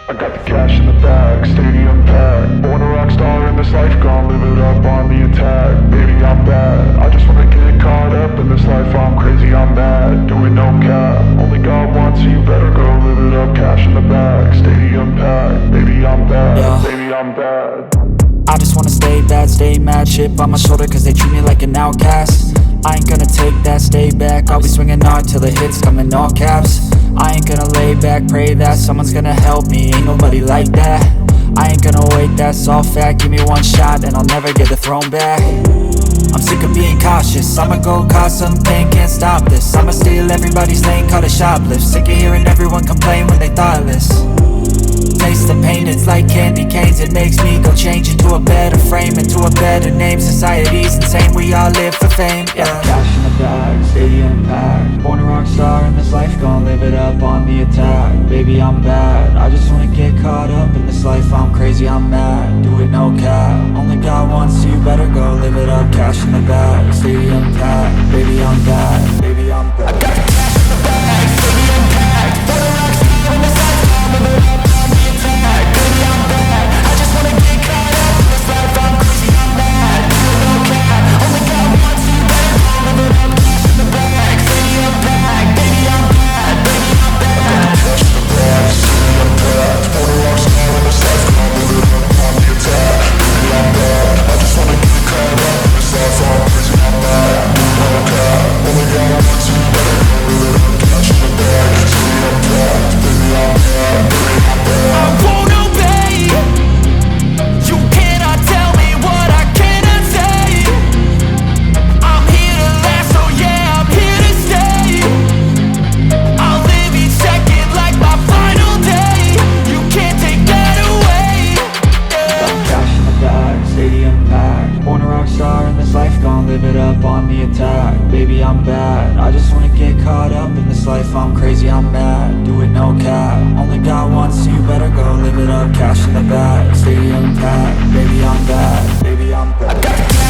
I got the cash in the bag, stadium packed. Born a rock star in this life, gon' live it up on the attack. Baby, I'm bad, I just wanna get caught up in this life. I'm crazy, I'm mad, doing no cap. Only God wants, so you better go live it up. Cash in the bag, stadium packed. Baby, I'm bad, Yeah. baby, I'm bad. I just wanna stay bad, stay mad. Chip on my shoulder cause they treat me like an outcast. I ain't gonna take that, stay back. I'll be swinging hard till the hits come in all caps. I ain't gonna lay back, pray that someone's gonna help me. Ain't nobody like that. I ain't gonna wait, that's all fact. Give me one shot and I'll never get the throne back. I'm sick of being cautious, I'ma go cause some pain, can't stop this. I'ma steal everybody's lane, call it shoplift. Sick of hearing everyone complain when they thoughtless. Taste the pain, it's like candy canes. It makes me go change into a better frame, into a better name. Society's insane, we all live for fame, yeah. Cash in the bag, stadium packed. Born a rock star in this life, gon' live it up on the attack. Baby, I'm bad, I just wanna get caught up in this life. I'm crazy, I'm mad, do it no cap. Only God wants, so you better go live it up. Cash in the bag, stadium packed. Baby, I'm bad, baby, I'm bad. I got the cash in the bag, stadium packed. Born a rock star in this life, gon' live it up on the attack. Baby, I'm bad, I just wanna get caught up in this life. I'm crazy, I'm mad, do it no cap. Only God wants, so you better go live it up. Cash in the bag, stadium packed. Baby, I'm bad, baby, I'm bad. Cash in the bag, stadium packed. Born a rock star in this life, gon' live it up on the attack. Baby, I'm bad, I just wanna get caught up in this life. I'm crazy, I'm mad, do it no cap. Only God wants, so you better go live it up. Cash in the bag, stadium packed. Baby, I'm bad, baby, I'm bad. I won't obey. You cannot tell me what I cannot say. I'm here to last, so yeah, I'm here to stay. I'll live each second like my final day. You can't take that away, yeah. Cash in the bag, stadium packed. Born a rock star in this life, gon' live it up on the attack. Baby, I'm bad, I just wanna get caught up in this life. I'm crazy, I'm mad, do it no cap. Only God wants, so you better go live it up. Cash in the bag, stadium packed. Baby, I'm bad, baby, I'm bad.